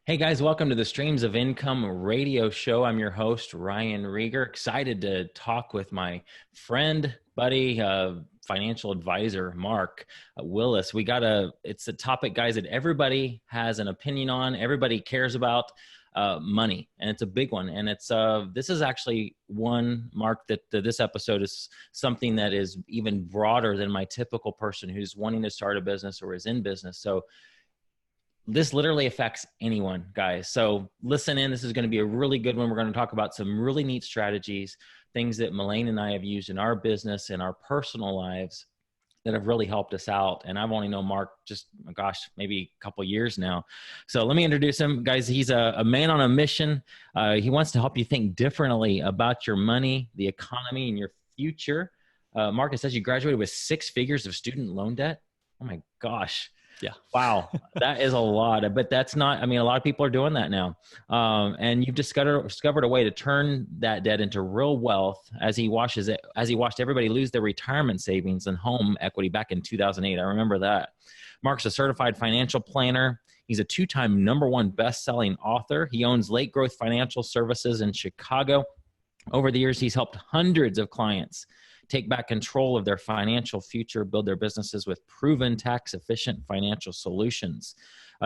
Hey guys, welcome to the Streams of Income radio show. I'm your host, Ryan Rieger. Excited to talk with my friend, buddy, financial advisor, Mark Willis. It's a topic, guys, that everybody has an opinion on. Everybody cares about money, and it's a big one. And this is actually one, Mark, that this episode is something that is even broader than my typical person who's wanting to start a business or is in business. So this literally affects anyone, guys. So listen in. This is going to be a really good one. We're going to talk about some really neat strategies, things that Melaine and I have used in our business and our personal lives that have really helped us out. And I've only known Mark just, maybe a couple years now. So let me introduce him. Guys, he's a man on a mission. He wants to help you think differently about your money, the economy, and your future. Mark, it says you graduated with 6 figures of student loan debt. Oh my gosh. Yeah. Wow. That is a lot, but that's not, a lot of people are doing that now. And you've discovered a way to turn that debt into real wealth as he watched everybody lose their retirement savings and home equity back in 2008. I remember that. Mark's a certified financial planner. He's a 2-time #1 best-selling author. He owns Lake Growth Financial Services in Chicago. Over the years, he's helped hundreds of clients take back control of their financial future, build their businesses with proven tax-efficient financial solutions.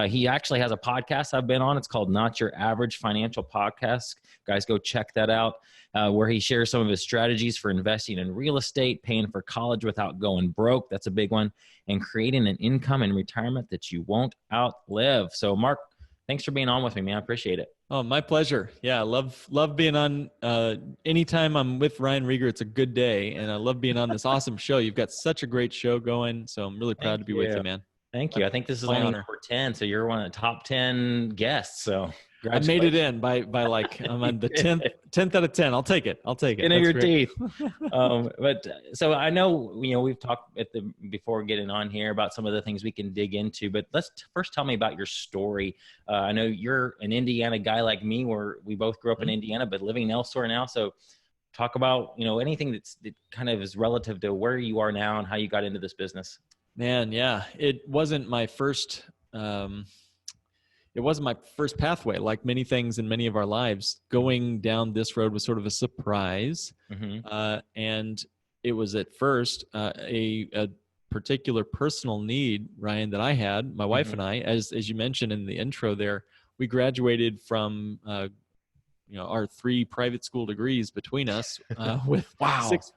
He actually has a podcast I've been on. It's called Not Your Average Financial Podcast. Guys, go check that out, where he shares some of his strategies for investing in real estate, paying for college without going broke. That's a big one. And creating an income in retirement that you won't outlive. So, Mark, thanks for being on with me, man. I appreciate it. Oh, my pleasure. Yeah, I love being on. Anytime I'm with Ryan Rieger, it's a good day, and I love being on this awesome show. You've got such a great show going, so I'm really proud to be with you, man. Thank you. I think this is only number 10, so you're one of the top 10 guests. So I made it in by like I'm on the 10th out of 10. I'll take it. In your teeth. But so I know we've talked before getting on here about some of the things we can dig into. But let's first tell me about your story. I know you're an Indiana guy like me, where we both grew up in Indiana, but living elsewhere now. So talk about anything that kind of is relative to where you are now and how you got into this business. Man, yeah, it wasn't my first. It wasn't my first pathway. Like many things in many of our lives, going down this road was sort of a surprise. And it was at first a particular personal need, Ryan, that I had. My wife and I, as you mentioned in the intro there, we graduated from our 3 private school degrees between us with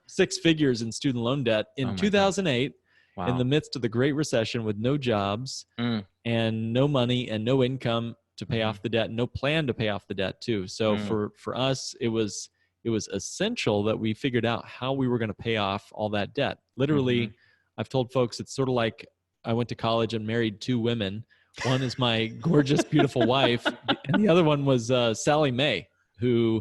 six figures in student loan debt in 2008. Wow. In the midst of the Great Recession, with no jobs and no money and no income to pay off the debt, no plan to pay off the debt too. So for us, it was essential that we figured out how we were going to pay off all that debt. Literally, I've told folks it's sort of like I went to college and married 2 women. One is my gorgeous, beautiful wife, and the other one was Sally Mae, who,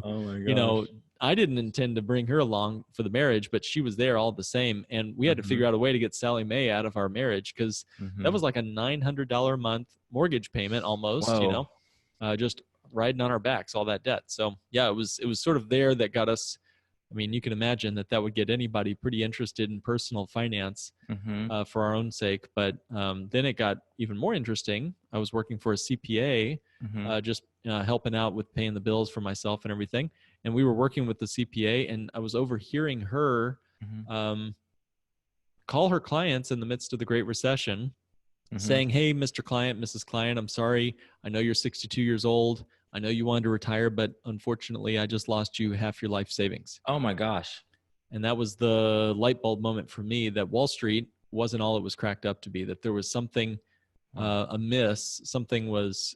I didn't intend to bring her along for the marriage, but she was there all the same. And we had to figure out a way to get Sally Mae out of our marriage, because that was like a $900 a month mortgage payment almost, just riding on our backs, all that debt. So yeah, it was sort of there that got us. I mean, you can imagine that would get anybody pretty interested in personal finance for our own sake. But then it got even more interesting. I was working for a CPA, just helping out with paying the bills for myself and everything. And we were working with the CPA, and I was overhearing her call her clients in the midst of the Great Recession, saying, "Hey, Mr. Client, Mrs. Client, I'm sorry. I know you're 62 years old. I know you wanted to retire, but unfortunately, I just lost you half your life savings." Oh my gosh. And that was the light bulb moment for me, that Wall Street wasn't all it was cracked up to be, that there was something amiss, something was,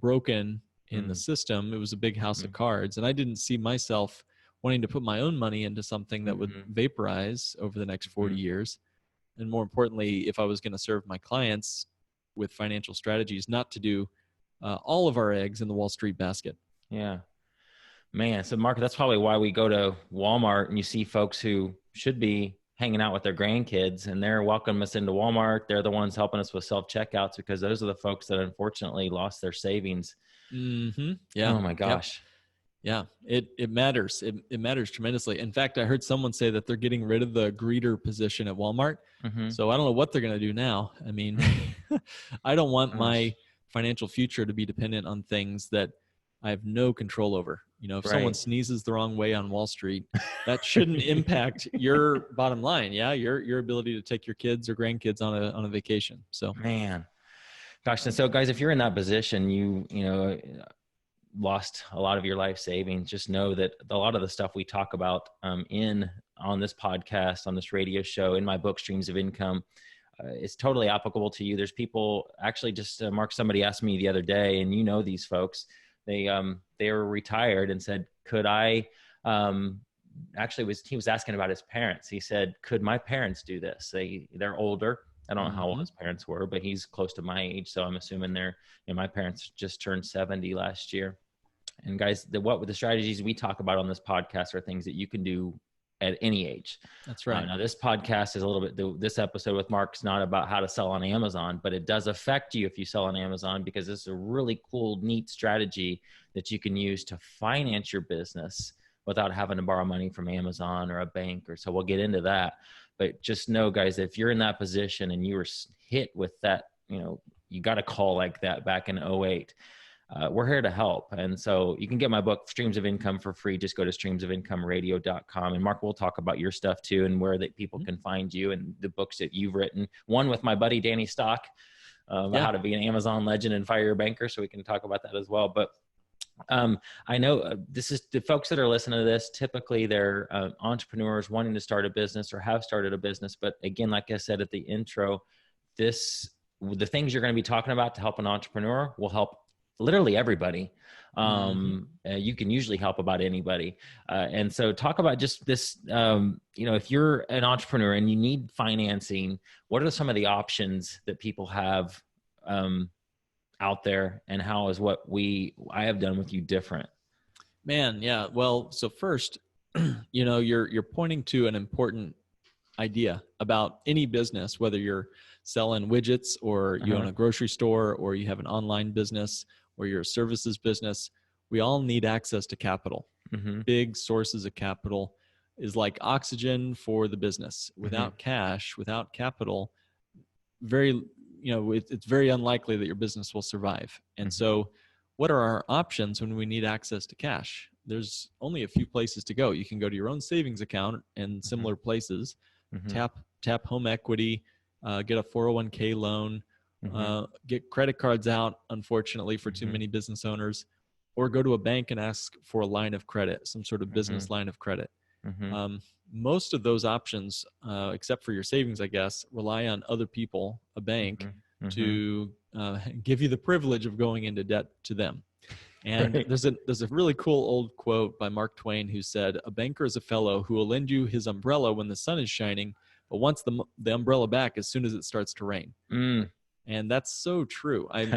broken in the system. It was a big house of cards. And I didn't see myself wanting to put my own money into something that would vaporize over the next 40 years. And more importantly, if I was going to serve my clients with financial strategies, not to do all of our eggs in the Wall Street basket. Yeah, man. So Mark, that's probably why we go to Walmart and you see folks who should be hanging out with their grandkids, and they're welcoming us into Walmart. They're the ones helping us with self-checkouts, because those are the folks that unfortunately lost their savings. Yeah. Oh my gosh. Yeah. It matters. It matters tremendously. In fact, I heard someone say that they're getting rid of the greeter position at Walmart. So I don't know what they're going to do now. I mean, I don't want my financial future to be dependent on things that I have no control over. You know, if someone sneezes the wrong way on Wall Street, that shouldn't impact your bottom line. Yeah. Your ability to take your kids or grandkids on a vacation. So, man, gosh. And so guys, if you're in that position, you know, lost a lot of your life savings, just know that a lot of the stuff we talk about on this podcast, on this radio show, in my book, Streams of Income, is totally applicable to you. There's people actually just, Mark, somebody asked me the other day, and you know, these folks, they were retired and said, could I, he was asking about his parents. He said, could my parents do this? They're older. I don't know how old his parents were, but he's close to my age. So I'm assuming my parents just turned 70 last year. And guys, the strategies we talk about on this podcast are things that you can do at any age. That's right. Now this podcast is a little bit, this episode with Mark's not about how to sell on Amazon, but it does affect you if you sell on Amazon, because this is a really cool, neat strategy that you can use to finance your business without having to borrow money from Amazon or a bank. So we'll get into that. But just know, guys, if you're in that position and you were hit with that, you got a call like that back in 2008, we're here to help. And so you can get my book, Streams of Income, for free. Just go to streamsofincomeradio.com. And Mark, we'll talk about your stuff too, and where that people can find you and the books that you've written. One with my buddy, Danny Stock, how to be an Amazon legend and fire your banker. So we can talk about that as well. But I know this is the folks that are listening to this. Typically they're entrepreneurs wanting to start a business or have started a business. But again, like I said at the intro, the things you're going to be talking about to help an entrepreneur will help literally everybody. You can usually help about anybody. And so talk about just this, if you're an entrepreneur and you need financing, what are some of the options that people have out there, and how is what I have done with you different? Man, yeah. Well, so first, you're pointing to an important idea about any business, whether you're selling widgets or you own a grocery store or you have an online business or you're a services business. We all need access to capital. Big sources of capital is like oxygen for the business. Without cash, without capital, it's very unlikely that your business will survive. And so what are our options when we need access to cash? There's only a few places to go. You can go to your own savings account and similar places, tap home equity, get a 401k loan, get credit cards out, unfortunately, for too many business owners, or go to a bank and ask for a line of credit, some sort of business line of credit. Most of those options, except for your savings, I guess, rely on other people, a bank, to give you the privilege of going into debt to them. And there's a really cool old quote by Mark Twain who said, "A banker is a fellow who will lend you his umbrella when the sun is shining, but wants the umbrella back as soon as it starts to rain." And that's so true. I've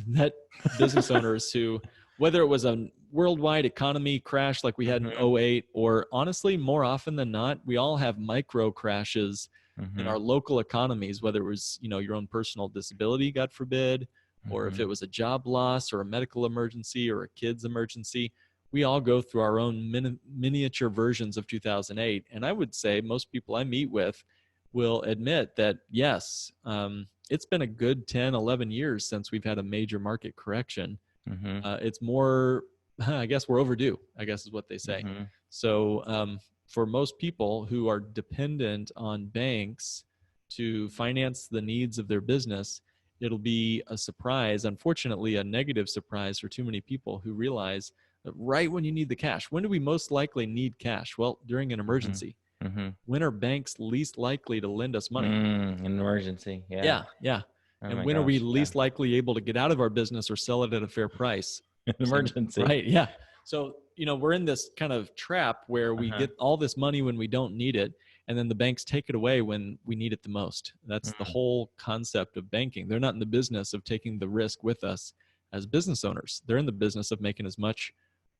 met business owners who, whether it was a worldwide economy crash like we had in 2008, or honestly, more often than not, we all have micro crashes in our local economies, whether it was, your own personal disability, God forbid, or if it was a job loss or a medical emergency or a kid's emergency. We all go through our own miniature versions of 2008. And I would say most people I meet with will admit that, yes, it's been a good 10, 11 years since we've had a major market correction. It's more, I guess we're overdue, I guess is what they say. So for most people who are dependent on banks to finance the needs of their business, it'll be a surprise, unfortunately, a negative surprise for too many people who realize that right when you need the cash. When do we most likely need cash? Well, during an emergency. When are banks least likely to lend us money? An emergency. Yeah. Oh, and when are we least likely able to get out of our business or sell it at a fair price? An emergency. Right. Yeah. So, we're in this kind of trap where we get all this money when we don't need it, and then the banks take it away when we need it the most. That's the whole concept of banking. They're not in the business of taking the risk with us as business owners. They're in the business of making as much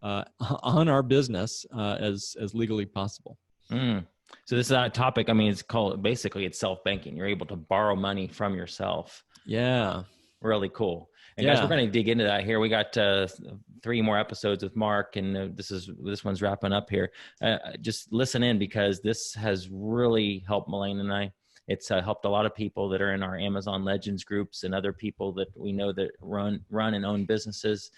on our business as legally possible. So this is a topic, it's self-banking. You're able to borrow money from yourself. Yeah. Really cool. And guys, we're going to dig into that here. We got 3 more episodes with Mark, and this one's wrapping up here. Just listen in, because this has really helped Melaine and I. It's helped a lot of people that are in our Amazon Legends groups and other people that we know that run and own businesses.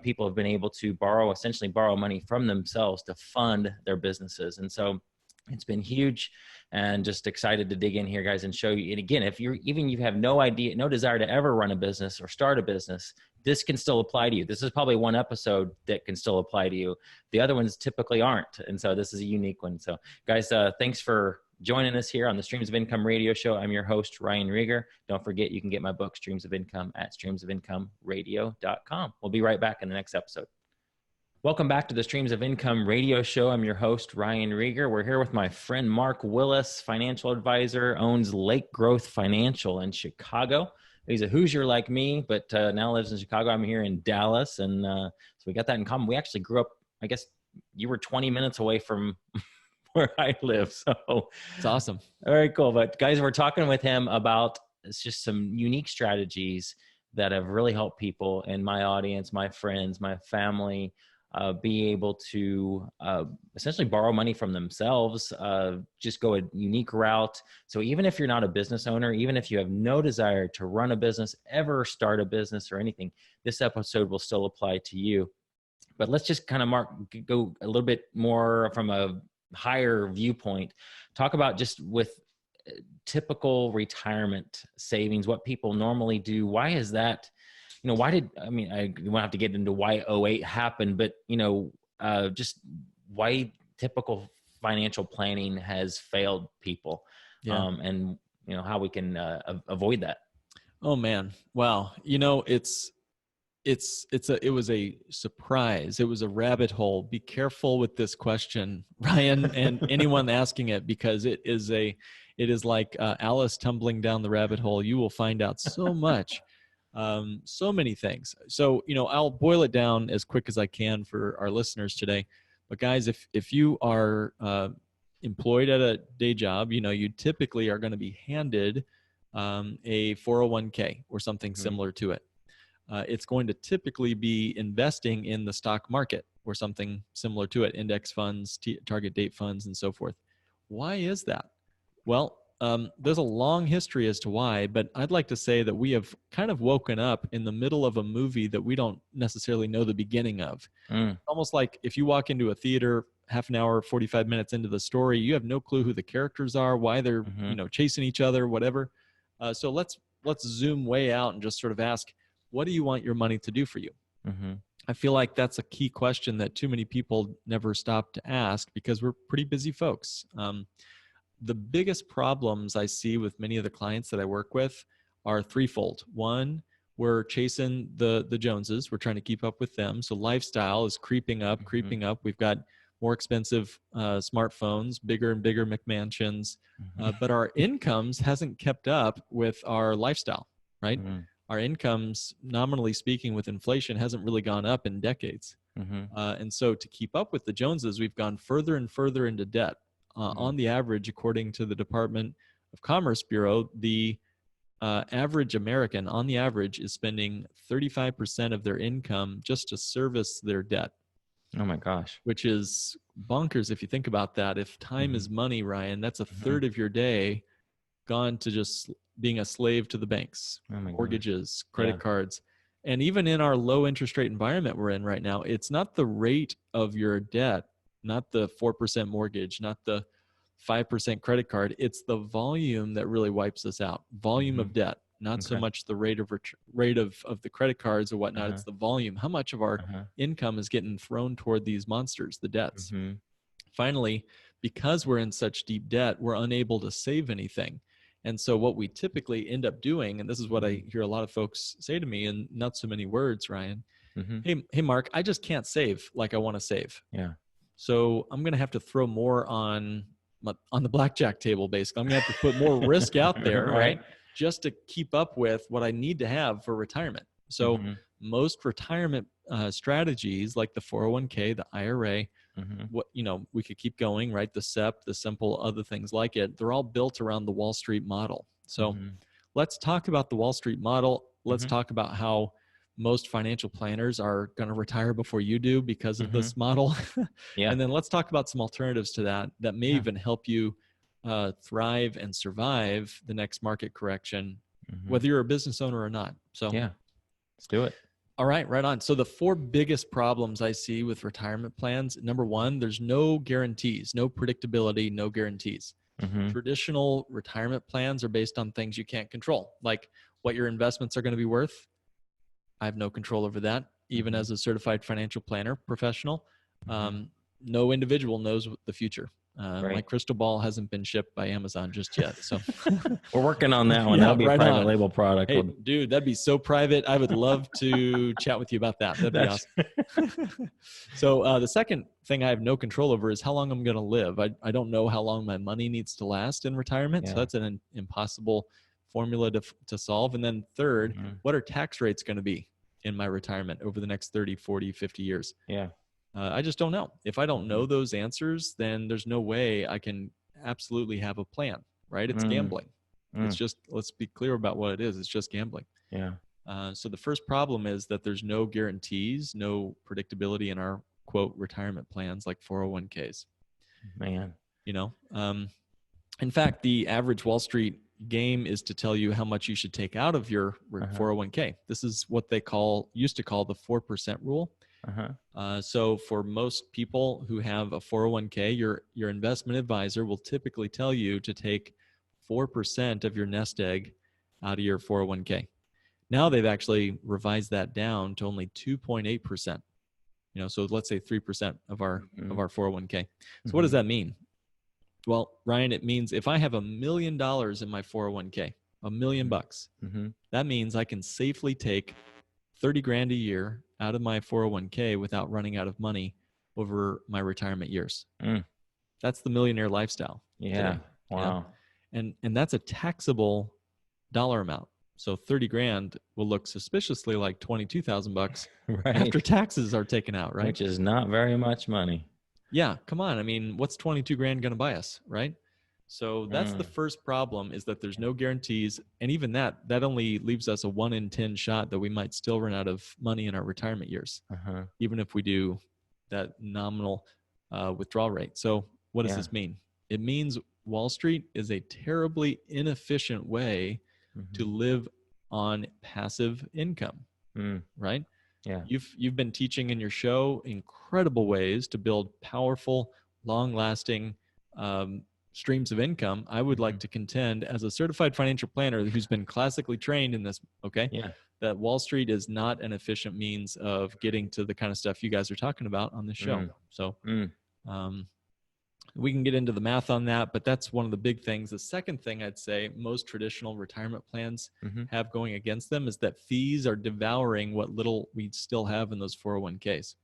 People have been able to essentially borrow money from themselves to fund their businesses. And so it's been huge, and just excited to dig in here, guys, and show you. And again, if you have no idea, no desire to ever run a business or start a business, this can still apply to you. This is probably one episode that can still apply to you. The other ones typically aren't. And so this is a unique one. So guys, thanks for joining us here on the Streams of Income radio show. I'm your host, Ryan Rieger. Don't forget, you can get my book, Streams of Income, at streamsofincomeradio.com. We'll be right back in the next episode. Welcome back to the Streams of Income radio show. I'm your host, Ryan Rieger. We're here with my friend, Mark Willis, financial advisor, owns Lake Growth Financial in Chicago. He's a Hoosier like me, but now lives in Chicago. I'm here in Dallas. And so we got that in common. We actually grew up, I guess you were 20 minutes away from where I live. So it's awesome. Very cool. But guys, we're talking with him about it's just some unique strategies that have really helped people in my audience, my friends, my family, be able to essentially borrow money from themselves, just go a unique route. So even if you're not a business owner, even if you have no desire to run a business, ever start a business or anything, this episode will still apply to you. But let's just kind of go a little bit more from a higher viewpoint, talk about just with typical retirement savings, what people normally do. Why is that? I won't have to get into why 08 happened, but, just why typical financial planning has failed people, and, how we can avoid that. Oh, man. Wow. It was a surprise. It was a rabbit hole. Be careful with this question, Ryan, and anyone asking it, because it is like Alice tumbling down the rabbit hole. You will find out so much. So many things. So, I'll boil it down as quick as I can for our listeners today. But guys, if you are employed at a day job, you typically are going to be handed a 401k or something similar to it. It's going to typically be investing in the stock market or something similar to it, index funds, target date funds, and so forth. Why is that? Well, there's a long history as to why, but I'd like to say that we have kind of woken up in the middle of a movie that we don't necessarily know the beginning of. Almost like if you walk into a theater half an hour, 45 minutes into the story, you have no clue who the characters are, why they're chasing each other, whatever. So let's zoom way out and just sort of ask, what do you want your money to do for you? I feel like that's a key question that too many people never stop to ask because we're pretty busy folks. The biggest problems I see with many of the clients that I work with are threefold. One, we're chasing the Joneses. We're trying to keep up with them. So lifestyle is creeping up. We've got more expensive smartphones, bigger and bigger McMansions, but our incomes hasn't kept up with our lifestyle, right? Our incomes, nominally speaking, with inflation hasn't really gone up in decades. And so to keep up with the Joneses, we've gone further and further into debt. On the average, according to the Department of Commerce Bureau, the average American, on the average, is spending 35% of their income just to service their debt. Oh my gosh. Which is bonkers if you think about that. If time is money, Ryan, that's a third of your day gone to just being a slave to the banks, mortgages, credit cards. And even in our low interest rate environment we're in right now, it's not the rate of your debt, not the 4% mortgage, not the 5% credit card. It's the volume that really wipes us out. Volume of debt, not so much the rate of the credit cards or whatnot. It's the volume. How much of our income is getting thrown toward these monsters, the debts? Finally, because we're in such deep debt, we're unable to save anything. And so what we typically end up doing, and this is what I hear a lot of folks say to me in not so many words, Ryan, hey, Mark, I just can't save like I want to save. Yeah. So I'm going to have to throw more on the blackjack table, basically. I'm going to have to put more risk out there, right? Just to keep up with what I need to have for retirement. So most retirement strategies like the 401k, the IRA, we could keep going, right? The SEP, the simple other things like it, they're all built around the Wall Street model. So let's talk about the Wall Street model. Let's talk about how most financial planners are going to retire before you do because of this model. And then let's talk about some alternatives to that may even help you thrive and survive the next market correction, Mm-hmm. whether you're a business owner or not. So yeah, let's do it. all right, right on. So the four biggest problems I see with retirement plans, number one, there's no guarantees, no predictability, no guarantees. Mm-hmm. Traditional retirement plans are based on things you can't control, like what your investments are going to be worth. I have no control over that, even Mm-hmm. as a certified financial planner professional. Mm-hmm. No individual knows the future. Right. My crystal ball hasn't been shipped by Amazon just yet. So we're working on that one. Yeah, That'll be right a private on. label product. Hey, dude, that'd be so private. I would love to chat with you about that. That'd be awesome. So the second thing I have no control over is how long I'm going to live. I don't know how long my money needs to last in retirement. Yeah. So that's an impossible formula to solve. And then third, Mm-hmm. what are tax rates going to be in my retirement over the next 30, 40, 50 years? Yeah. I just don't know. If I don't know those answers, then there's no way I can absolutely have a plan, right? It's gambling. It's just, let's be clear about what it is. It's just gambling. Yeah. So the first problem is that there's no guarantees, no predictability in our quote retirement plans like 401ks. Man. You know, in fact, the average Wall Street game is to tell you how much you should take out of your 401k. This is what they used to call the 4% rule. So for most people who have a 401k, your investment advisor will typically tell you to take 4% of your nest egg out of your 401k. Now they've actually revised that down to only 2.8%. You know, so let's say 3% of our 401k. So what does that mean? Well, Ryan, it means if I have $1 million in my 401k, $1 million bucks, that means I can safely take 30 grand a year out of my 401k without running out of money over my retirement years. That's the millionaire lifestyle. Yeah. Today, Wow. you know? And that's a taxable dollar amount. So 30 grand will look suspiciously like 22,000 bucks Right. after taxes are taken out, right? Which is not very much money. Yeah, come on. I mean, what's 22 grand going to buy us, right? So that's the first problem, is that there's no guarantees. And even that only leaves us a 1 in 10 shot that we might still run out of money in our retirement years, even if we do that nominal withdrawal rate. So what does this mean? It means Wall Street is a terribly inefficient way to live on passive income, right? Yeah. You've been teaching in your show incredible ways to build powerful, long-lasting streams of income. I would like to contend, as a certified financial planner who's been classically trained in this, that Wall Street is not an efficient means of getting to the kind of stuff you guys are talking about on the show. So we can get into the math on that, but that's one of the big things. The second thing I'd say most traditional retirement plans have going against them is that fees are devouring what little we still have in those 401ks.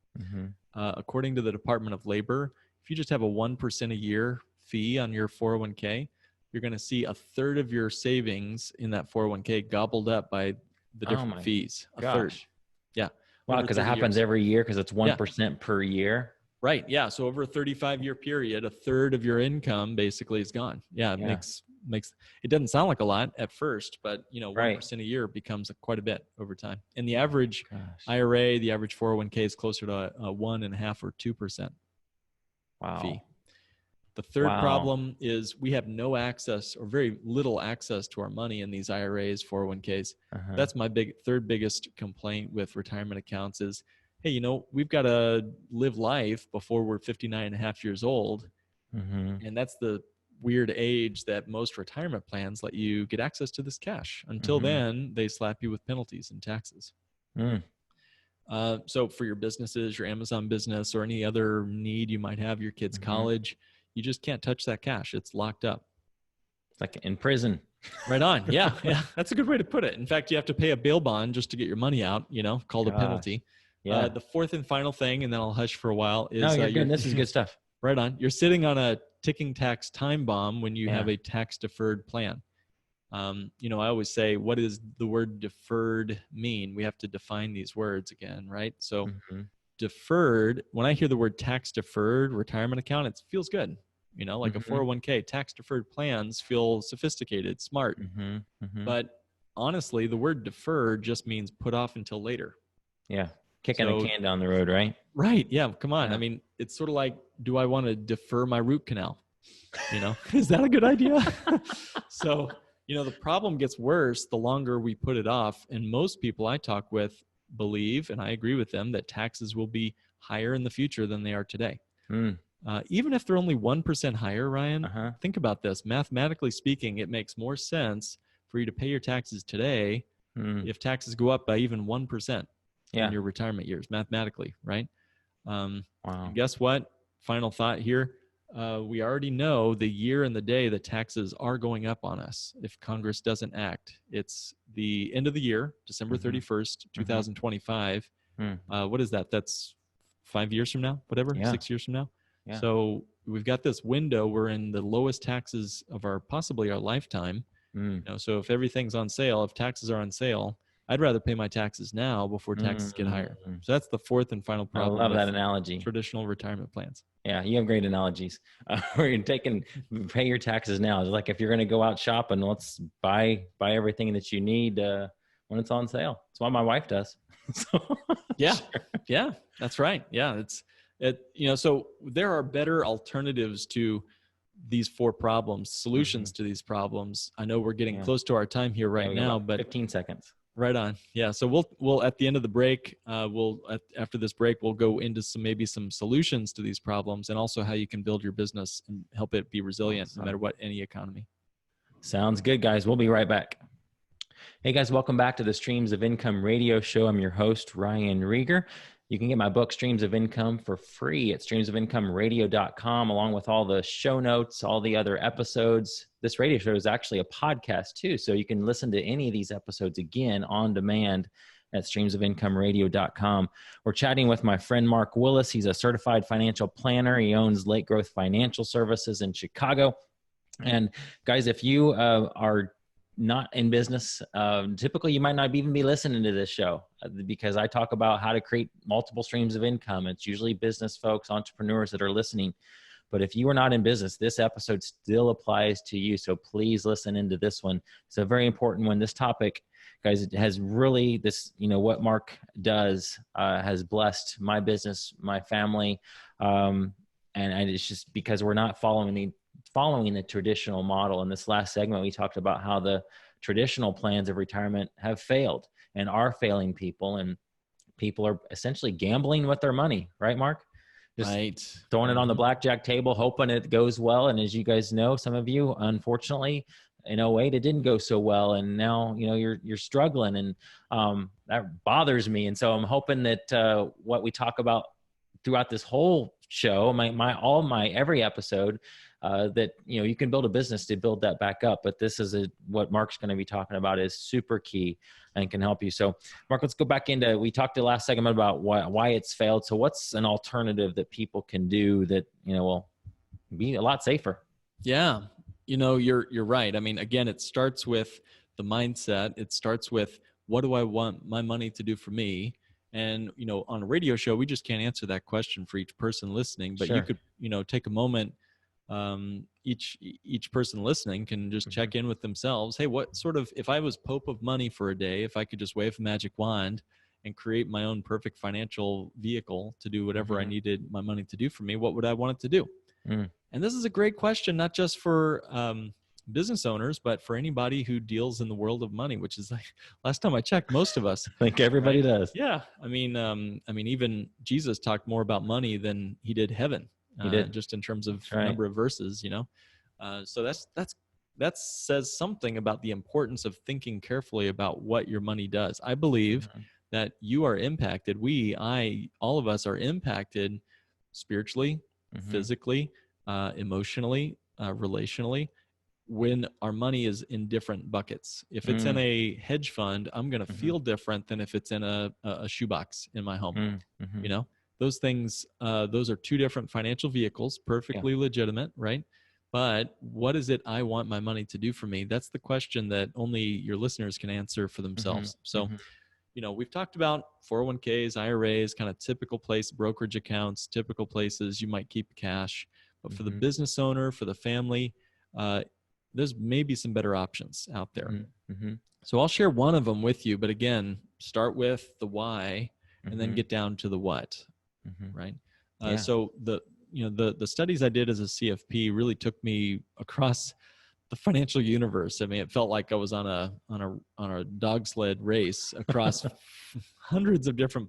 According to the Department of Labor, if you just have a 1% a year fee on your 401k, you're going to see a third of your savings in that 401k gobbled up by the different fees. A third. Yeah. Wow, because it happens every year because it's 1% per year. Right. Yeah. So over a 35-year period, a third of your income basically is gone. Yeah. It makes it doesn't sound like a lot at first, but 1% a year becomes quite a bit over time. And the average IRA, the average 401k is closer to a 1.5 or 2% fee. The third problem is we have no access or very little access to our money in these IRAs, 401ks. That's my third biggest complaint with retirement accounts is, hey, we've got to live life before we're 59 and a half years old. And that's the weird age that most retirement plans let you get access to this cash. Until then, they slap you with penalties and taxes. So for your businesses, your Amazon business, or any other need you might have, your kids' college, you just can't touch that cash. It's locked up. It's like in prison. Right on. Yeah. That's a good way to put it. In fact, you have to pay a bail bond just to get your money out, called a penalty. Yeah. The fourth and final thing, and then I'll hush for a while, is no, you're good. This is good stuff. Right on. You're sitting on a ticking tax time bomb when you have a tax deferred plan. I always say, what does the word deferred mean? We have to define these words again, right? So deferred, when I hear the word tax deferred retirement account, it feels good. Like a 401k, tax deferred plans feel sophisticated, smart. But honestly, the word deferred just means put off until later. Yeah. Kicking a can down the road, right? Right. Yeah. Come on. I mean, it's sort of like, do I want to defer my root canal? Is that a good idea? So, the problem gets worse the longer we put it off. And most people I talk with believe, and I agree with them, that taxes will be higher in the future than they are today. Even if they're only 1% higher, Ryan, think about this. Mathematically speaking, it makes more sense for you to pay your taxes today if taxes go up by even 1% in your retirement years, mathematically, right? Wow. And guess what? Final thought here. We already know the year and the day that taxes are going up on us if Congress doesn't act. It's the end of the year, December 31st, 2025. What is that? That's 5 years from now, whatever, 6 years from now. Yeah. So we've got this window. We're in the lowest taxes of possibly our lifetime. So if everything's on sale, if taxes are on sale, I'd rather pay my taxes now before taxes get higher. So that's the fourth and final problem. I love that analogy. Traditional retirement plans. Yeah, you have great analogies. Where you're pay your taxes now. It's like if you're going to go out shopping, let's buy everything that you need when it's on sale. That's what my wife does. Yeah, that's right. Yeah, so there are better alternatives to these four problems, solutions to these problems. I know we're getting close to our time here right now, but 15 seconds. Right on. Yeah. So we'll at the end of the break, after this break, we'll go into maybe some solutions to these problems and also how you can build your business and help it be resilient no matter what any economy. Sounds good, guys. We'll be right back. Hey guys, welcome back to the Streams of Income radio show. I'm your host, Ryan Rieger. You can get my book, Streams of Income, for free at streamsofincomeradio.com, along with all the show notes, all the other episodes. This radio show is actually a podcast too, so you can listen to any of these episodes again on demand at streamsofincomeradio.com. We're chatting with my friend Mark Willis. He's a certified financial planner. He owns Lake Growth Financial Services in Chicago. And guys, if you are not in business, typically you might not even be listening to this show because I talk about how to create multiple streams of income. It's usually business folks, entrepreneurs that are listening. But if you are not in business, this episode still applies to you. So please listen into this one. It's a very important one. This topic, guys, it has really what Mark does has blessed my business, my family. And it's just because we're not following the traditional model. In this last segment, we talked about how the traditional plans of retirement have failed and are failing people, and people are essentially gambling with their money, right, Mark? Just throwing it on the blackjack table, hoping it goes well. And as you guys know, some of you, unfortunately, in 2008, it didn't go so well. And now, you're struggling, and that bothers me. And so I'm hoping that what we talk about throughout this whole show, every episode, that you can build a business to build that back up. But this is what Mark's going to be talking about is super key and can help you. So Mark, let's go back into, we talked the last segment about why it's failed. So what's an alternative that people can do that, will be a lot safer? Yeah. You're right. I mean, again, it starts with the mindset. It starts with, what do I want my money to do for me? And, on a radio show, we just can't answer that question for each person listening, but you could, take a moment. Each person listening can just check in with themselves. Hey, what sort of, if I was Pope of money for a day, if I could just wave a magic wand and create my own perfect financial vehicle to do whatever I needed my money to do for me, what would I want it to do? And this is a great question, not just for business owners, but for anybody who deals in the world of money, which is like last time I checked, most of us. I think everybody does. Yeah. I mean, even Jesus talked more about money than he did heaven. He did, just in terms of number of verses, So that says something about the importance of thinking carefully about what your money does. I believe that you are impacted. All of us are impacted spiritually, physically, emotionally, relationally, when our money is in different buckets. If it's in a hedge fund, I'm going to feel different than if it's in a shoebox in my home, Those things, those are two different financial vehicles, perfectly legitimate, right? But what is it I want my money to do for me? That's the question that only your listeners can answer for themselves. So, we've talked about 401ks, IRAs, kind of typical brokerage accounts, typical places you might keep cash. But for the business owner, for the family, there's maybe some better options out there. So I'll share one of them with you. But again, start with the why and then get down to the what. Right. So the studies I did as a CFP really took me across the financial universe. I mean, it felt like I was on a dog sled race across hundreds of different,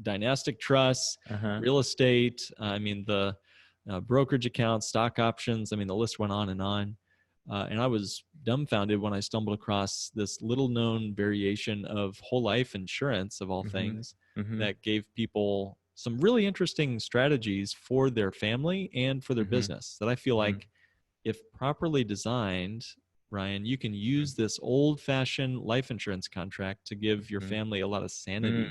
dynastic trusts, real estate. I mean, the brokerage accounts, stock options. I mean, the list went on. And I was dumbfounded when I stumbled across this little known variation of whole life insurance, of all things, that gave people some really interesting strategies for their family and for their business that I feel like, if properly designed, Ryan, you can use this old-fashioned life insurance contract to give your family a lot of sanity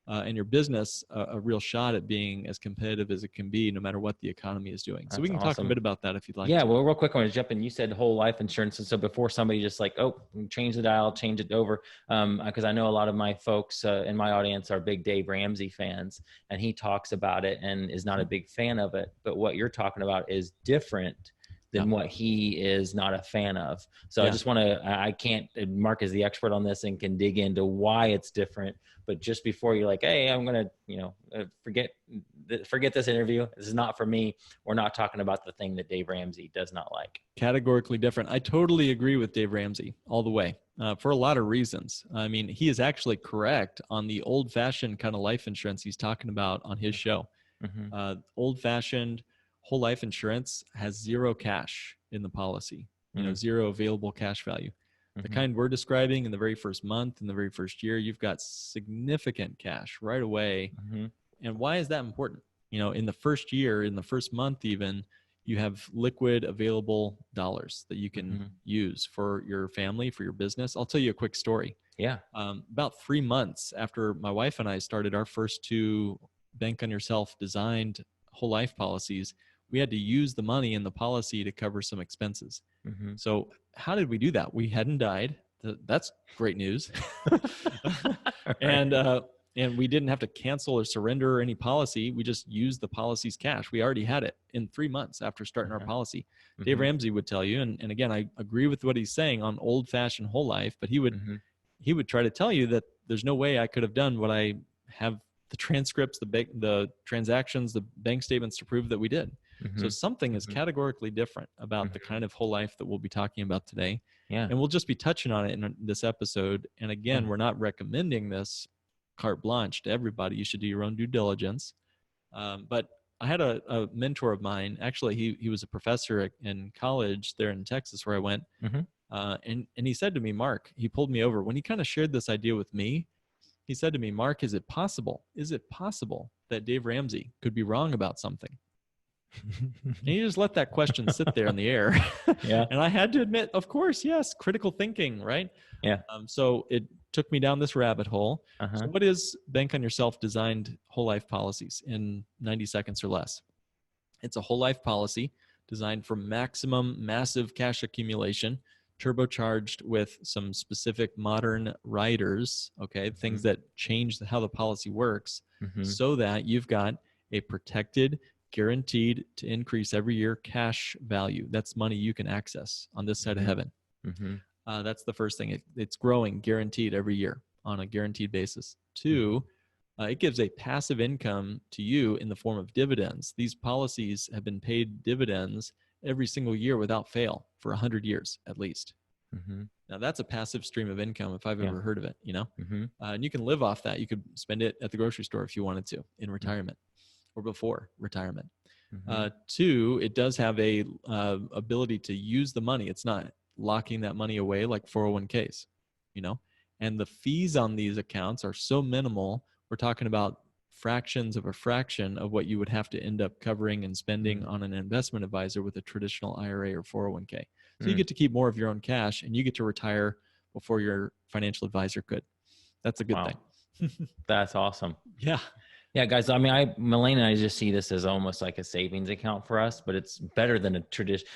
and your business a real shot at being as competitive as it can be, no matter what the economy is doing. So we can talk a bit about that if you'd like. Yeah, well, real quick, I want to jump in. You said whole life insurance. And so before somebody just like, oh, change the dial, change it over, because I know a lot of my folks in my audience are big Dave Ramsey fans, and he talks about it and is not a big fan of it. But what you're talking about is different than what he is not a fan of. So I just want to, I can't, Mark is the expert on this and can dig into why it's different. But just before you're like, hey, I'm going to, forget this interview. This is not for me. We're not talking about the thing that Dave Ramsey does not like. Categorically different. I totally agree with Dave Ramsey all the way for a lot of reasons. I mean, he is actually correct on the old fashioned kind of life insurance he's talking about on his show. Old fashioned whole life insurance has zero cash in the policy, zero available cash value. The kind we're describing in the very first month, in the very first year, you've got significant cash right away. And why is that important? In the first year, in the first month even, you have liquid available dollars that you can use for your family, for your business. I'll tell you a quick story. Yeah. About 3 months after my wife and I started our first 2 Bank on Yourself designed whole life policies, we had to use the money in the policy to cover some expenses. So how did we do that? We hadn't died. That's great news. And we didn't have to cancel or surrender any policy. We just used the policy's cash. We already had it in 3 months after starting our policy. Dave Ramsey would tell you, and again, I agree with what he's saying on old fashioned whole life, but he would try to tell you that there's no way I could have done what I have, the transcripts, the transactions, the bank statements to prove that we did. So something is categorically different about the kind of whole life that we'll be talking about today. And we'll just be touching on it in this episode. And again, we're not recommending this carte blanche to everybody. You should do your own due diligence. But I had a mentor of mine. Actually, he was a professor in college there in Texas where I went. And he said to me, Mark, he pulled me over. When he kind of shared this idea with me, he said to me, Mark, is it possible that Dave Ramsey could be wrong about something? And you just let that question sit there in the air. And I had to admit, of course, yes, critical thinking, right? So it took me down this rabbit hole. So what is Bank on Yourself designed whole life policies in 90 seconds or less? It's a whole life policy designed for maximum massive cash accumulation, turbocharged with some specific modern riders, things that change how the policy works, so that you've got a protected, guaranteed to increase every year cash value. That's money you can access on this side of heaven. That's the first thing. It's growing guaranteed every year on a guaranteed basis. 2, it gives a passive income to you in the form of dividends. These policies have been paid dividends every single year without fail for 100 years at least. Now that's a passive stream of income if I've ever heard of it, and you can live off that. You could spend it at the grocery store if you wanted to in retirement or before retirement. 2, it does have a ability to use the money. It's not locking that money away like 401ks, and the fees on these accounts are so minimal. We're talking about fractions of a fraction of what you would have to end up covering and spending on an investment advisor with a traditional IRA or 401k. So you get to keep more of your own cash, and you get to retire before your financial advisor could. That's a good thing. That's awesome. Yeah, guys. I mean, Melanie and I just see this as almost like a savings account for us, but it's better than a tradition.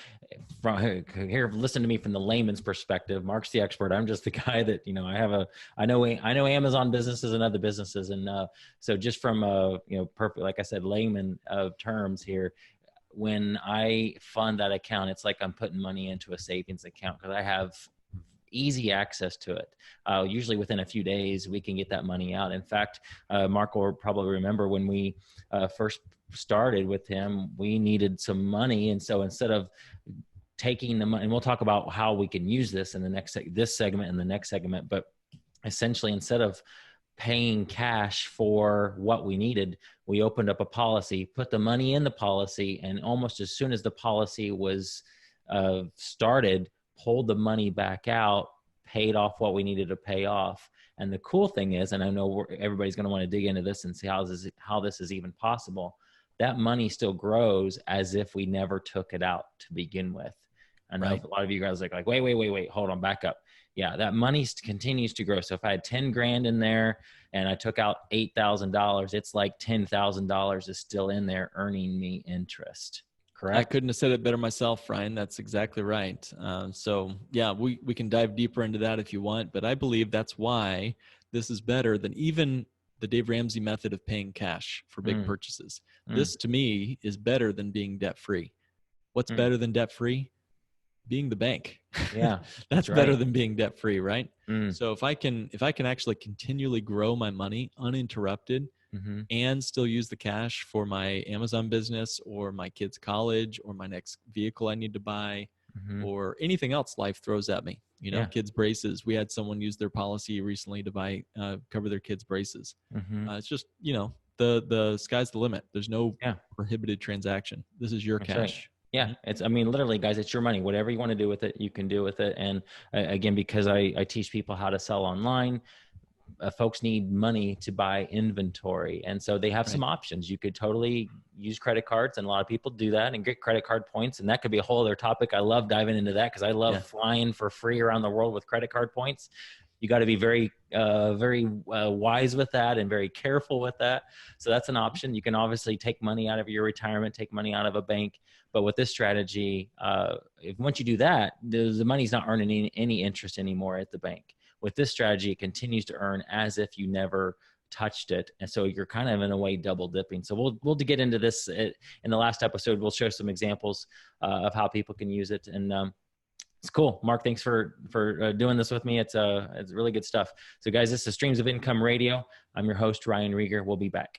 From here, listen to me from the layman's perspective. Mark's the expert. I'm just the guy that I know Amazon businesses and other businesses, and so just from perfect, like I said, layman terms here. When I fund that account, it's like I'm putting money into a savings account because I have easy access to it. Usually within a few days, we can get that money out. In fact, Mark will probably remember when we first started with him, we needed some money. And so instead of taking the money, and we'll talk about how we can use this in the next, this segment and the next segment, but essentially instead of paying cash for what we needed, we opened up a policy, put the money in the policy, and almost as soon as the policy was started, pulled the money back out, paid off what we needed to pay off. And the cool thing is, and I know everybody's going to want to dig into this and see how this is even possible, that money still grows as if we never took it out to begin with. I know a lot of you guys are like, wait, hold on, back up. Yeah, that money continues to grow. So if I had 10 grand in there and I took out $8,000, it's like $10,000 is still in there earning me interest. Correct? I couldn't have said it better myself, Ryan. That's exactly right. So yeah, we can dive deeper into that if you want, but I believe that's why this is better than even the Dave Ramsey method of paying cash for big purchases. This to me is better than being debt-free. What's better than debt-free? Being the bank. Yeah. That's right. better than being debt free, right? So if I can actually continually grow my money uninterrupted and still use the cash for my Amazon business or my kids' college or my next vehicle I need to buy or anything else life throws at me, kids' braces. We had someone use their policy recently to buy, cover their kids' braces. It's just, the sky's the limit. There's no prohibited transaction. This is your cash. Right. Yeah. Literally guys, it's your money, whatever you want to do with it, you can do with it. And again, because I teach people how to sell online, folks need money to buy inventory. And so they have some options. You could totally use credit cards, and a lot of people do that and get credit card points. And that could be a whole other topic. I love diving into that because I love flying for free around the world with credit card points. You got to be very wise with that and very careful with that. So that's an option. You can obviously take money out of your retirement, take money out of a bank. But with this strategy, once you do that, the money's not earning any interest anymore at the bank. With this strategy, it continues to earn as if you never touched it. And so you're kind of in a way double dipping. So we'll get into this in the last episode. We'll show some examples of how people can use it. And it's cool. Mark, thanks for doing this with me. It's really good stuff. So guys, this is Streams of Income Radio. I'm your host, Ryan Rieger. We'll be back.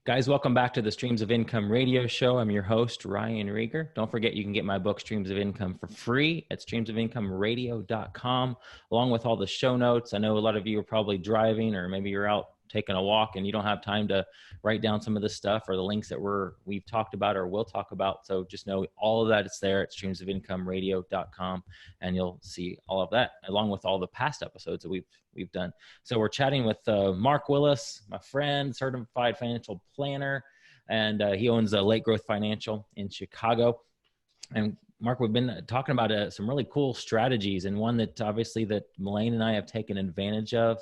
Guys, welcome back to the Streams of Income Radio Show. I'm your host, Ryan Rieger. Don't forget, you can get my book, Streams of Income, for free at streamsofincomeradio.com, along with all the show notes. I know a lot of you are probably driving, or maybe you're out taking a walk and you don't have time to write down some of the stuff or the links that we've talked about or will talk about. So just know all of that, it's there at streamsofincomeradio.com, and you'll see all of that along with all the past episodes that we've done. So we're chatting with Mark Willis, my friend, certified financial planner, and he owns Late Growth Financial in Chicago. And Mark, we've been talking about some really cool strategies, and one that obviously that Melaine and I have taken advantage of.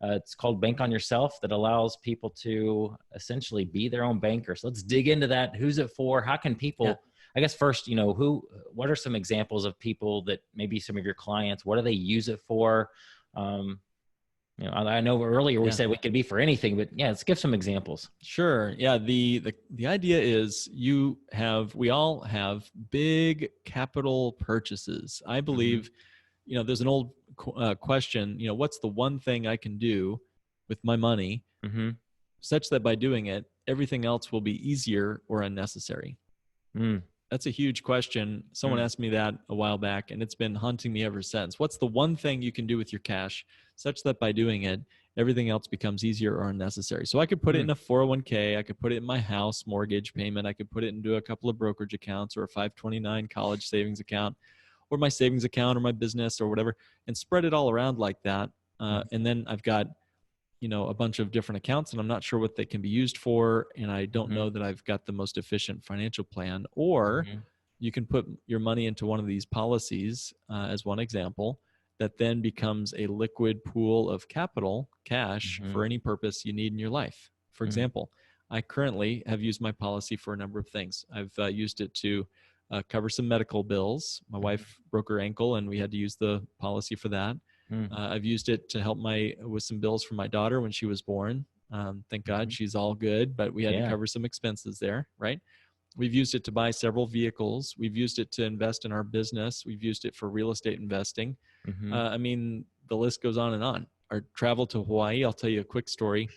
It's called Bank on Yourself, that allows people to essentially be their own banker. So let's dig into that. Who's it for? How can people, I guess first, what are some examples of people that maybe some of your clients, what do they use it for? I know earlier we said it could be for anything, but let's give some examples. Sure. Yeah. The idea is we all have big capital purchases. I believe, there's an old question, what's the one thing I can do with my money such that by doing it, everything else will be easier or unnecessary? That's a huge question. Someone asked me that a while back, and it's been haunting me ever since. What's the one thing you can do with your cash such that by doing it, everything else becomes easier or unnecessary? So I could put it in a 401k. I could put it in my house mortgage payment. I could put it into a couple of brokerage accounts or a 529 college savings account, or my savings account or my business or whatever, and spread it all around like that. And then I've got, a bunch of different accounts, and I'm not sure what they can be used for. And I don't know that I've got the most efficient financial plan. Or you can put your money into one of these policies as one example, that then becomes a liquid pool of capital, cash, for any purpose you need in your life. For example, I currently have used my policy for a number of things. I've used it to cover some medical bills. My wife broke her ankle and we had to use the policy for that. I've used it to help with some bills for my daughter when she was born. Thank God she's all good, but we had to cover some expenses there, right? We've used it to buy several vehicles. We've used it to invest in our business. We've used it for real estate investing. Mm-hmm. I mean, the list goes on and on. Our travel to Hawaii, I'll tell you a quick story.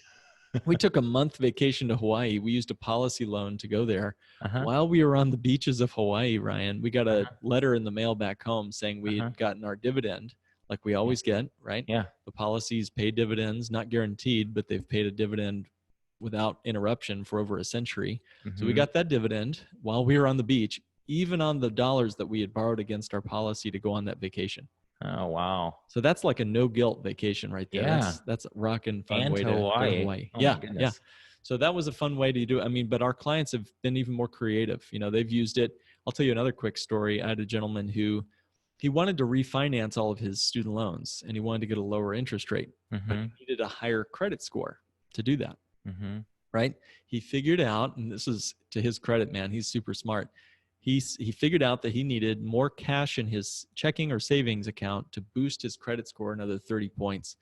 We took a month vacation to Hawaii. We used a policy loan to go there. Uh-huh. While we were on the beaches of Hawaii, Ryan, we got a Uh-huh. letter in the mail back home saying we Uh-huh. had gotten our dividend, like we Yeah. always get, right? Yeah. The policies pay dividends, not guaranteed, but they've paid a dividend without interruption for over a century. So we Mm-hmm. got that dividend while we were on the beach, even on the dollars that we had borrowed against our policy to go on that vacation. Oh, wow. So that's like a no guilt vacation right there. Yeah. That's a rockin' fun And way to to go to Hawaii. Hawaii. Oh, Yeah, my yeah. goodness. So that was a fun way to do it. I mean, but our clients have been even more creative. You know, they've used it. I'll tell you another quick story. I had a gentleman who he wanted to refinance all of his student loans and he wanted to get a lower interest rate, but Mm-hmm. he needed a higher credit score to do that. Mm-hmm. Right? He figured out, and this is to his credit, man, he's super smart. He figured out that he needed more cash in his checking or savings account to boost his credit score another 30 points.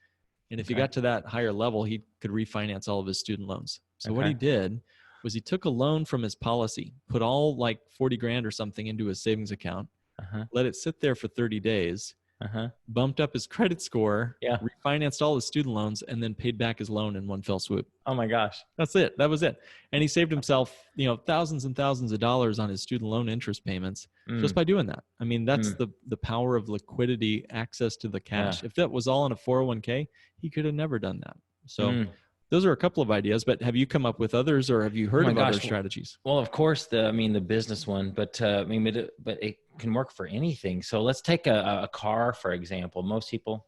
And if he Okay. got to that higher level, he could refinance all of his student loans. So what Okay. he did was he took a loan from his policy, put all like 40 grand or something into his savings account, Uh-huh. let it sit there for 30 days, Uh-huh. bumped up his credit score, Yeah. refinanced all his student loans, and then paid back his loan in one fell swoop. Oh my gosh. That's it. That was it. And he saved himself, you know, thousands and thousands of dollars on his student loan interest payments just by doing that. I mean, that's the power of liquidity, access to the cash. Yeah. If that was all in a 401k, he could have never done that. So Mm. those are a couple of ideas, but have you come up with others or have you heard my of other gosh. strategies? Well, of course, the business one, but but it can work for anything. So let's take a car, for example. Most people,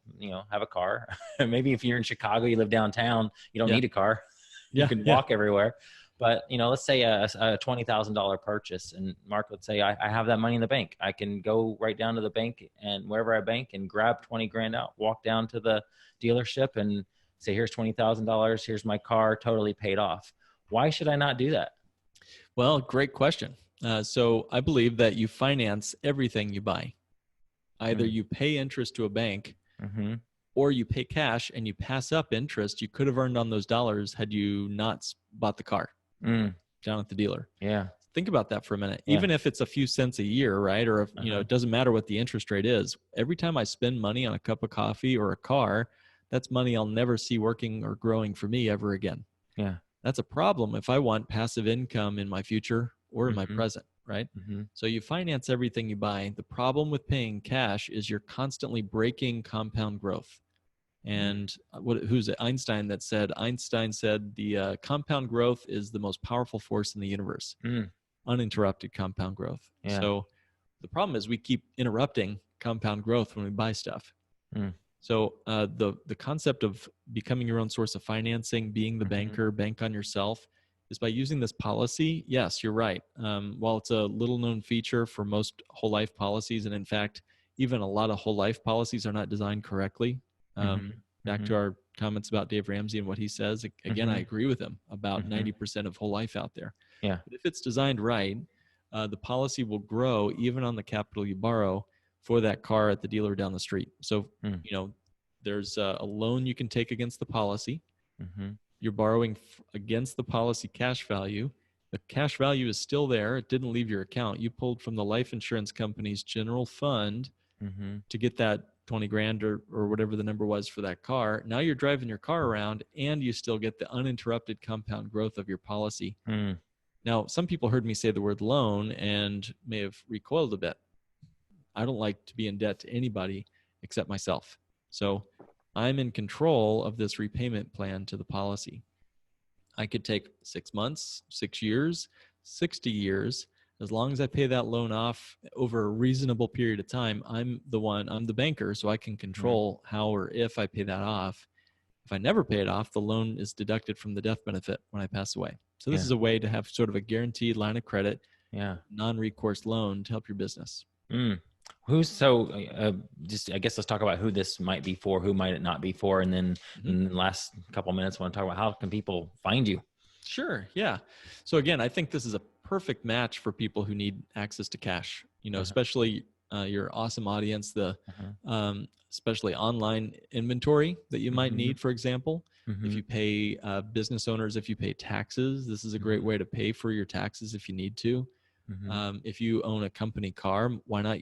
have a car. Maybe if you're in Chicago, you live downtown, you don't Yeah. need a car. You Yeah, can yeah. walk everywhere. But, let's say a $20,000 purchase, and Mark, let's say I have that money in the bank. I can go right down to the bank and wherever I bank and grab 20 grand out, walk down to the dealership and say, here's $20,000. Here's my car, totally paid off. Why should I not do that? Well, great question. So I believe that you finance everything you buy. Either you pay interest to a bank Mm-hmm. or you pay cash and you pass up interest you could have earned on those dollars had you not bought the car down at the dealer. Yeah. Think about that for a minute. Yeah. Even if it's a few cents a year, right? Or if, it doesn't matter what the interest rate is. Every time I spend money on a cup of coffee or a car, that's money I'll never see working or growing for me ever again. Yeah. That's a problem if I want passive income in my future or in my present, right? Mm-hmm. So you finance everything you buy. The problem with paying cash is you're constantly breaking compound growth. And who's it? Einstein said the compound growth is the most powerful force in the universe. Uninterrupted compound growth. Yeah. So the problem is we keep interrupting compound growth when we buy stuff. So the concept of becoming your own source of financing, being the banker, bank on yourself, is by using this policy. Yes, you're right. While it's a little known feature for most whole life policies, and in fact, even a lot of whole life policies are not designed correctly. Back to our comments about Dave Ramsey and what he says. Again, I agree with him about 90% of whole life out there. Yeah. But if it's designed right, the policy will grow even on the capital you borrow for that car at the dealer down the street. So, there's a loan you can take against the policy. You're borrowing against the policy cash value. The cash value is still there. It didn't leave your account. You pulled from the life insurance company's general fund to get that 20 grand or whatever the number was for that car. Now you're driving your car around and you still get the uninterrupted compound growth of your policy. Now, some people heard me say the word loan and may have recoiled a bit. I don't like to be in debt to anybody except myself. So I'm in control of this repayment plan to the policy. I could take 6 months, 6 years, 60 years. As long as I pay that loan off over a reasonable period of time, I'm the banker, so I can control how or if I pay that off. If I never pay it off, the loan is deducted from the death benefit when I pass away. So this is a way to have sort of a guaranteed line of credit, non-recourse loan to help your business. I guess let's talk about who this might be for, who might it not be for. And then in the last couple of minutes, I want to talk about how can people find you? Sure. Yeah. So again, I think this is a perfect match for people who need access to cash, especially your awesome audience, especially online inventory that you might need, for example. If you pay business owners, if you pay taxes, this is a great way to pay for your taxes if you need to. If you own a company car, why not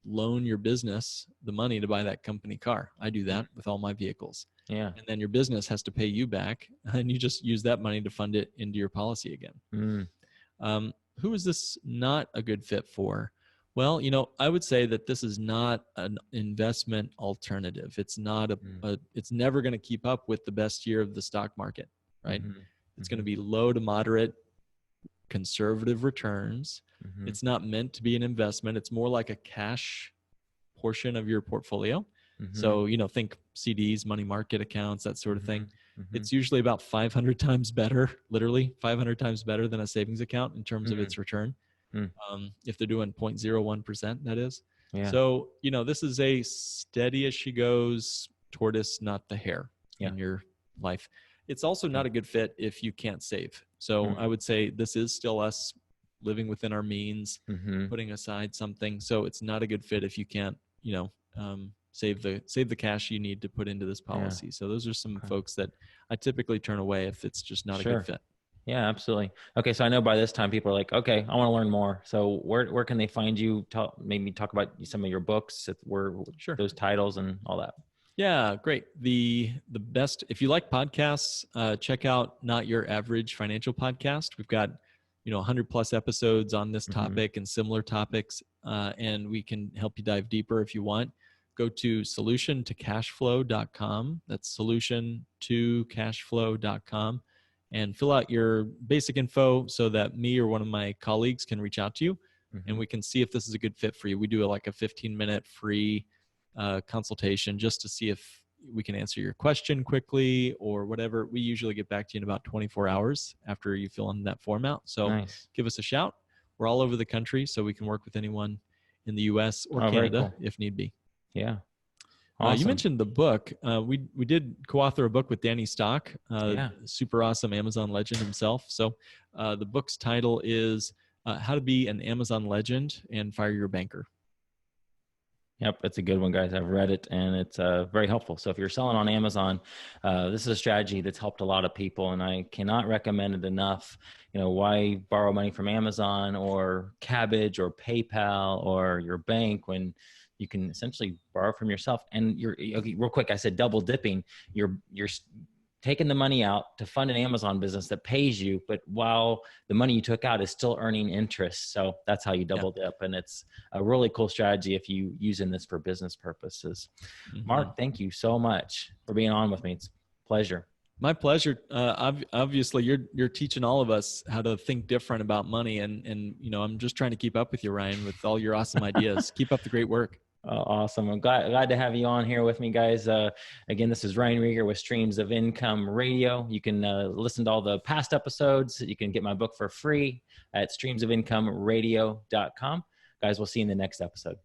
loan your business the money to buy that company car. I do that with all my vehicles. Yeah. And then your business has to pay you back, and you just use that money to fund it into your policy again. Who is this not a good fit for? Well, I would say that this is not an investment alternative. It's not it's never going to keep up with the best year of the stock market, right? It's going to be low to moderate conservative returns. It's not meant to be an investment. It's more like a cash portion of your portfolio. So, think CDs, money market accounts, that sort of thing. It's usually about 500 times better, literally 500 times better than a savings account in terms of its return. If they're doing 0.01%, that is. Yeah. So, this is a steady as she goes tortoise, not the hare in your life. It's also not a good fit if you can't save. So I would say this is still us living within our means, putting aside something. So it's not a good fit if you can't, save the cash you need to put into this policy. So those are some folks that I typically turn away if it's just not a good fit. Yeah, absolutely. Okay, so I know by this time people are like, okay, I want to learn more. So where can they find you? Maybe talk about some of your books, those titles and all that. Yeah, great. The best, if you like podcasts, check out Not Your Average Financial Podcast. We've got 100 plus episodes on this topic and similar topics, and we can help you dive deeper if you want. Go to solution2cashflow.com. That's solution2cashflow.com, and fill out your basic info so that me or one of my colleagues can reach out to you, and we can see if this is a good fit for you. We do a 15-minute free consultation just to see if we can answer your question quickly or whatever. We usually get back to you in about 24 hours after you fill in that form out. So give us a shout. We're all over the country, so we can work with anyone in the US or Canada if need be. Yeah. Awesome. You mentioned the book. We did co-author a book with Danny Stock, super awesome Amazon legend himself. So the book's title is How to Be an Amazon Legend and Fire Your Banker. Yep, it's a good one, guys. I've read it, and it's very helpful. So if you're selling on Amazon, this is a strategy that's helped a lot of people, and I cannot recommend it enough. Why borrow money from Amazon or Cabbage or PayPal or your bank when you can essentially borrow from yourself? And real quick, I said double dipping. You're taking the money out to fund an Amazon business that pays you, but while the money you took out is still earning interest. So that's how you double dip. And it's a really cool strategy if you using this for business purposes. Mark, thank you so much for being on with me. It's a pleasure. My pleasure. Obviously you're teaching all of us how to think different about money. And I'm just trying to keep up with you, Ryan, with all your awesome ideas. Keep up the great work. Awesome. I'm glad to have you on here with me, guys. Again, this is Ryan Rieger with Streams of Income Radio. You can listen to all the past episodes. You can get my book for free at streamsofincomeradio.com. Guys, we'll see you in the next episode.